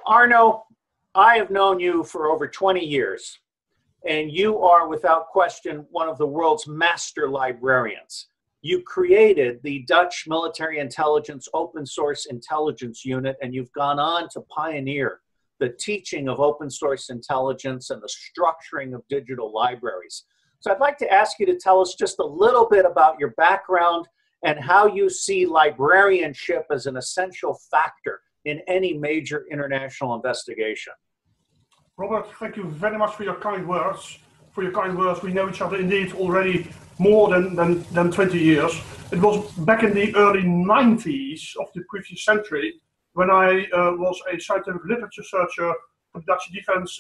Arno, I have known you for over 20 years, and you are without question one of the world's master librarians. You created the Dutch Military Intelligence Open Source Intelligence Unit, and you've gone on to pioneer the teaching of open source intelligence and the structuring of digital libraries. So I'd like to ask you to tell us just a little bit about your background and how you see librarianship as an essential factor in any major international investigation. Robert, thank you very much for your kind words. We know each other indeed already more than 20 years. It was back in the early 90s of the previous century when I was a scientific literature searcher for the Dutch Defense,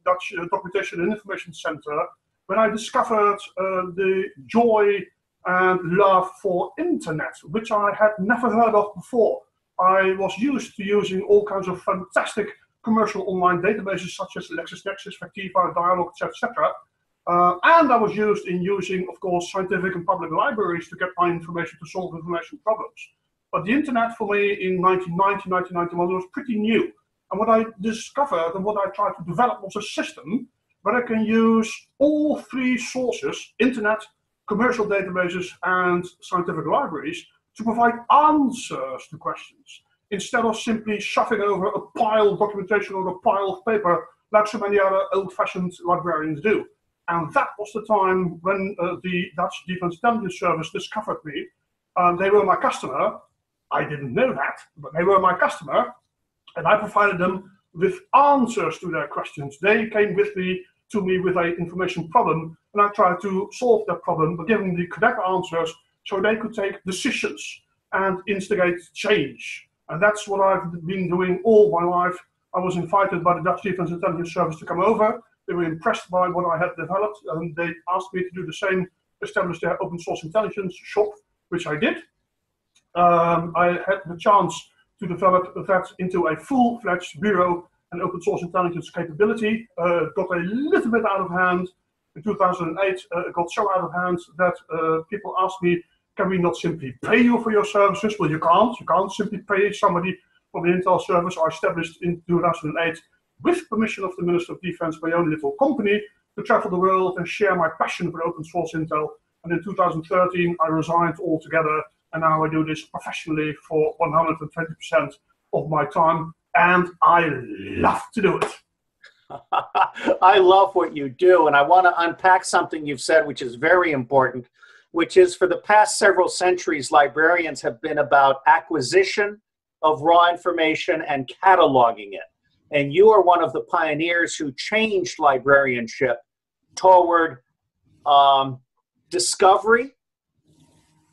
Dutch Documentation and Information Center, when I discovered the joy and love for internet, which I had never heard of before. I was used to using all kinds of fantastic commercial online databases such as LexisNexis, Factiva, Dialog, etc. And I was using, of course, scientific and public libraries to get my information to solve information problems. But the internet for me in 1990, 1991 was pretty new. And what I discovered and what I tried to develop was a system where I can use all three sources, internet, commercial databases, and scientific libraries, to provide answers to questions, instead of simply shoving over a pile of documentation or a pile of paper like so many other old-fashioned librarians do. And that was the time when the Dutch Defense Intelligence Service discovered me. They were my customer. I didn't know that, but they were my customer, and I provided them with answers to their questions. They came to me with an information problem, and I tried to solve that problem by giving them the correct answers so they could take decisions and instigate change. And that's what I've been doing all my life. I was invited by the Dutch Defense Intelligence Service to come over. They were impressed by what I had developed, and they asked me to do the same, establish their open source intelligence shop, which I did. I had the chance to develop that into a full-fledged bureau and open source intelligence capability. Got a little bit out of hand. In 2008, it got so out of hand that people asked me, can we not simply pay you for your services? Well, you can't simply pay somebody for the Intel service. I established in 2008, with permission of the Minister of Defense, my own little company to travel the world and share my passion for open source intel. And in 2013, I resigned altogether, and now I do this professionally for 120% of my time, and I love to do it. I love what you do, and I want to unpack something you've said, which is very important, which is for the past several centuries, librarians have been about acquisition of raw information and cataloging it. And you are one of the pioneers who changed librarianship toward discovery,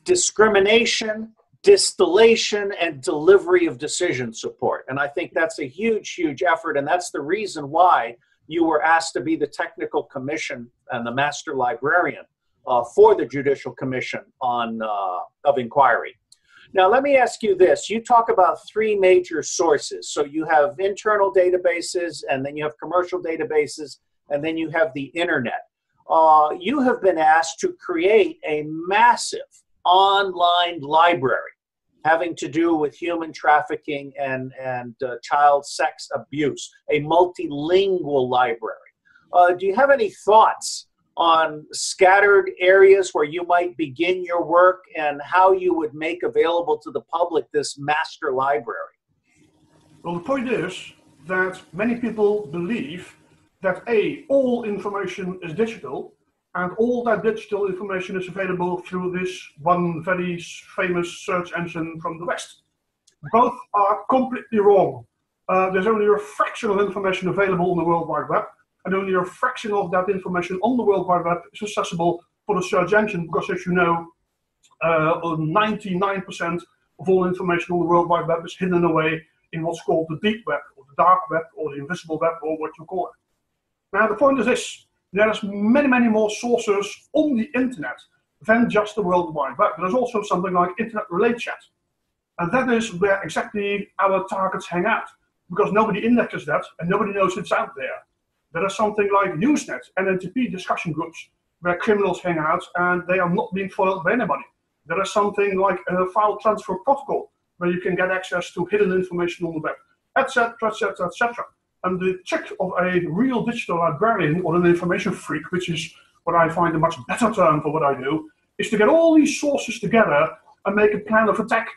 discrimination, distillation, and delivery of decision support. And I think that's a huge, huge effort. And that's the reason why you were asked to be the technical commission and the master librarian for the Judicial Commission of Inquiry. Now, let me ask you this. You talk about three major sources. So you have internal databases, and then you have commercial databases, and then you have the internet. You have been asked to create a massive online library having to do with human trafficking and child sex abuse, a multilingual library. Do you have any thoughts on scattered areas where you might begin your work and how you would make available to the public this master library? Well, the point is that many people believe that all information is digital, and all that digital information is available through this one very famous search engine from the West. Both are completely wrong. There's only a fraction of information available on the World Wide Web, and only a fraction of that information on the World Wide Web is accessible for the search engine, because as you know, 99% of all information on the World Wide Web is hidden away in what's called the deep web, or the dark web, or the invisible web, or what you call it. Now the point is this: there's many, many more sources on the internet than just the World Wide Web. There's also something like Internet Relay Chat. And that is where exactly our targets hang out, because nobody indexes that and nobody knows it's out there. There is something like Usenet and NTP discussion groups where criminals hang out and they are not being followed by anybody. There is something like a file transfer protocol where you can get access to hidden information on the web. etc., etc., etc. And the trick of a real digital librarian or an information freak, which is what I find a much better term for what I do, is to get all these sources together and make a plan of attack.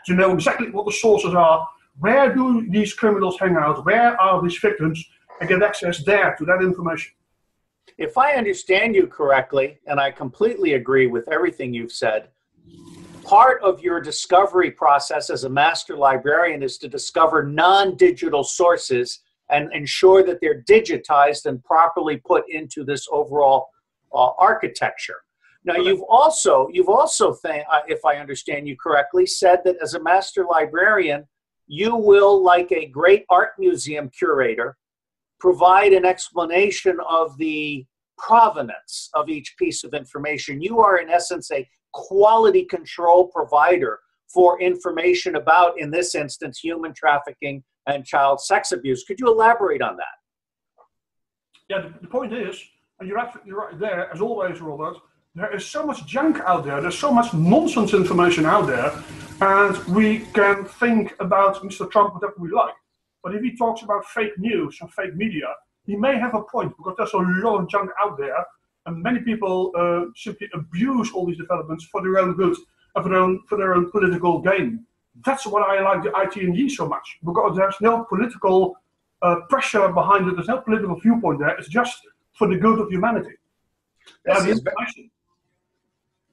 To know exactly what the sources are, where do these criminals hang out, where are these victims, and get access there to that information. If I understand you correctly, and I completely agree with everything you've said, part of your discovery process as a master librarian is to discover non-digital sources and ensure that they're digitized and properly put into this overall architecture. Now, you've also if I understand you correctly, said that as a master librarian, you will, like a great art museum curator, provide an explanation of the provenance of each piece of information. You are, in essence, a quality control provider for information about, in this instance, human trafficking and child sex abuse. Could you elaborate on that? Yeah, the point is, and you're absolutely right there, as always, Robert, there is so much junk out there, there's so much nonsense information out there, and we can think about Mr. Trump whatever we like. But if he talks about fake news and fake media, he may have a point, because there's a lot of junk out there, and many people simply abuse all these developments for their own good and for their own political gain. That's why I like the ITNJ so much, because there's no political pressure behind it, there's no political viewpoint there, it's just for the good of humanity.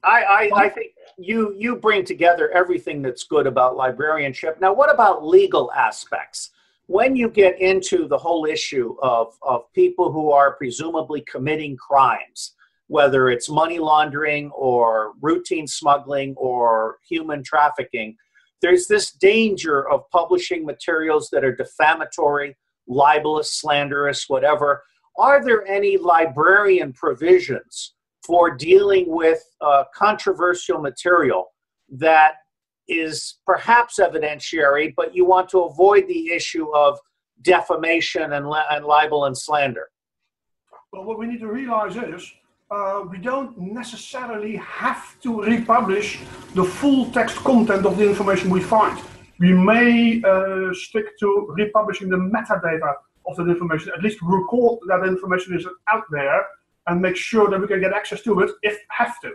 I think you bring together everything that's good about librarianship. Now, what about legal aspects? When you get into the whole issue of people who are presumably committing crimes, whether it's money laundering or routine smuggling or human trafficking, there's this danger of publishing materials that are defamatory, libelous, slanderous, whatever. Are there any librarian provisions for dealing with controversial material that is perhaps evidentiary, but you want to avoid the issue of defamation and libel and slander? Well, what we need to realize is we don't necessarily have to republish the full text content of the information we find. We may stick to republishing the metadata of that information, at least record that information is out there and make sure that we can get access to it if have to.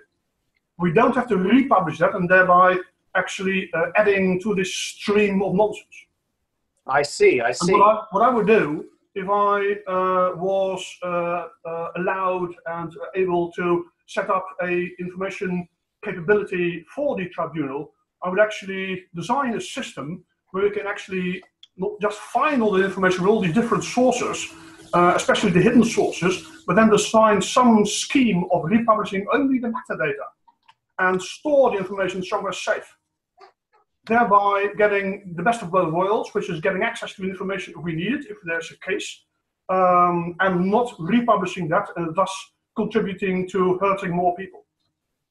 We don't have to republish that and thereby actually adding to this stream of nonsense. I see. And what I would do if I was allowed and able to set up a information capability for the tribunal, I would actually design a system where we can actually not just find all the information with all these different sources, especially the hidden sources, but then design some scheme of republishing only the metadata and store the information somewhere safe, thereby getting the best of both worlds, which is getting access to information if we need it, if there's a case, and not republishing that and thus contributing to hurting more people.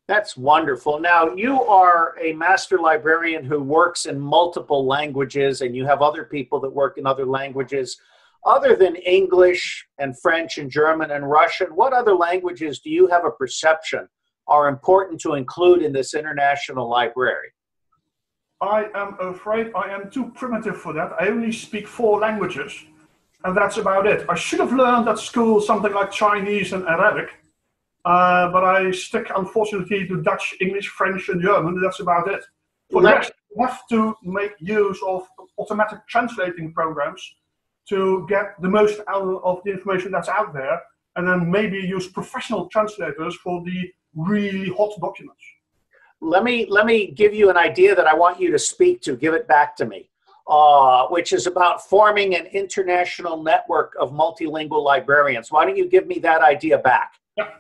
That's wonderful. Now, you are a master librarian who works in multiple languages, and you have other people that work in other languages. Other than English and French and German and Russian, what other languages do you have a perception are important to include in this international library? I am afraid I am too primitive for that. I only speak 4 languages, and that's about it. I should have learned at school something like Chinese and Arabic, but I stick, unfortunately, to Dutch, English, French, and German. That's about it. For the rest, you have to make use of automatic translating programs to get the most out of the information that's out there, and then maybe use professional translators for the really hot documents. Let me give you an idea that I want you to speak to. Give it back to me, which is about forming an international network of multilingual librarians. Why don't you give me that idea back? Yeah,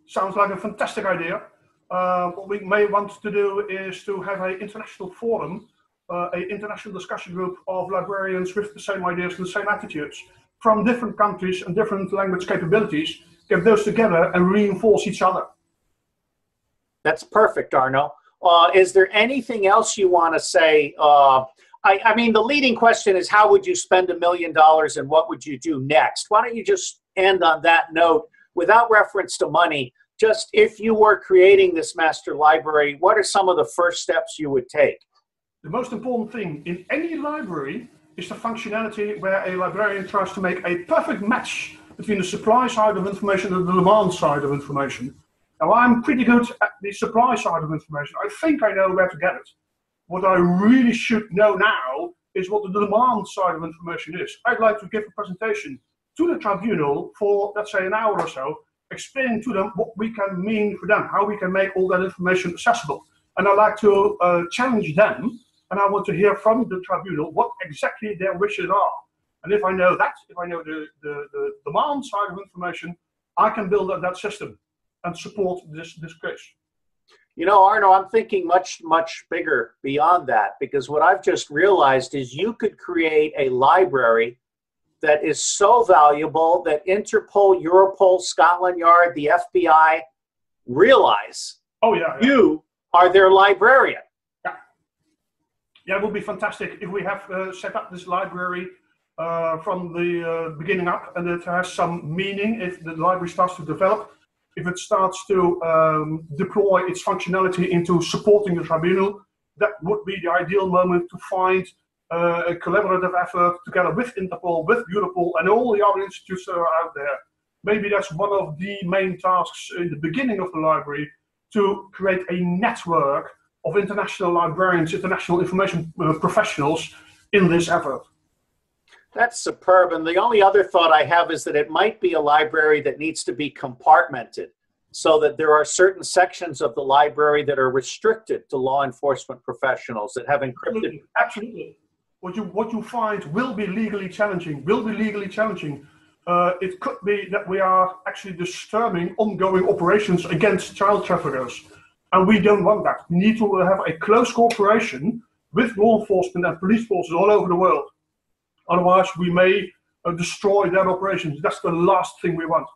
sounds like a fantastic idea. What we may want to do is to have an international forum, an international discussion group of librarians with the same ideas and the same attitudes from different countries and different language capabilities, get those together and reinforce each other. That's perfect, Arno. Is there anything else you want to say? I mean, the leading question is, how would you spend $1 million and what would you do next? Why don't you just end on that note without reference to money? Just if you were creating this master library, what are some of the first steps you would take? The most important thing in any library is the functionality where a librarian tries to make a perfect match between the supply side of information and the demand side of information. Now, I'm pretty good at the supply side of information. I think I know where to get it. What I really should know now is what the demand side of information is. I'd like to give a presentation to the tribunal for, let's say, an hour or so, explaining to them what we can mean for them, how we can make all that information accessible. And I'd like to challenge them, and I want to hear from the tribunal what exactly their wishes are. And if I know that, if I know the demand side of information, I can build up that system and support this case. You know, Arno, I'm thinking much, much bigger beyond that, because what I've just realized is you could create a library that is so valuable that Interpol, Europol, Scotland Yard, the FBI realize you are their librarian. Yeah, it would be fantastic if we have set up this library from the beginning up, and it has some meaning if the library starts to develop, if it starts to deploy its functionality into supporting the tribunal. That would be the ideal moment to find a collaborative effort together with Interpol, with Europol, and all the other institutes that are out there. Maybe that's one of the main tasks in the beginning of the library, to create a network of international librarians, international information professionals in this effort. That's superb. And the only other thought I have is that it might be a library that needs to be compartmented, so that there are certain sections of the library that are restricted to law enforcement professionals that have encrypted. Absolutely. What you find will be legally challenging, it could be that we are actually disturbing ongoing operations against child traffickers. And we don't want that. We need to have a close cooperation with law enforcement and police forces all over the world. Otherwise, we may destroy their operations. That's the last thing we want.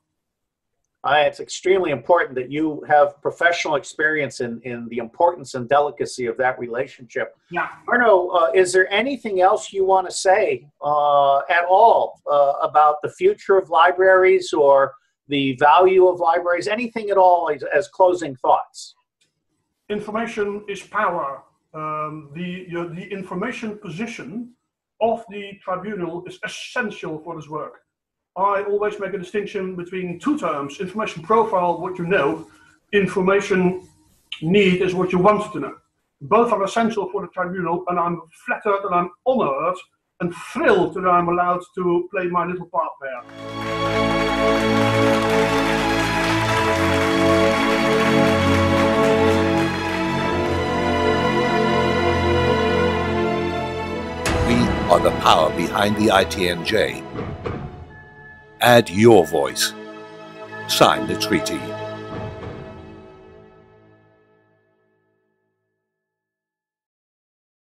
It's extremely important that you have professional experience in the importance and delicacy of that relationship. Yeah. Arno, is there anything else you want to say at all about the future of libraries or the value of libraries? Anything at all as closing thoughts? Information is power. The information position of the tribunal is essential for this work. I always make a distinction between two terms: information profile, what you know; information need is what you want to know. Both are essential for the tribunal, and I'm flattered and I'm honored and thrilled that I'm allowed to play my little part there. We are the power behind the ITNJ. Add your voice. Sign the treaty.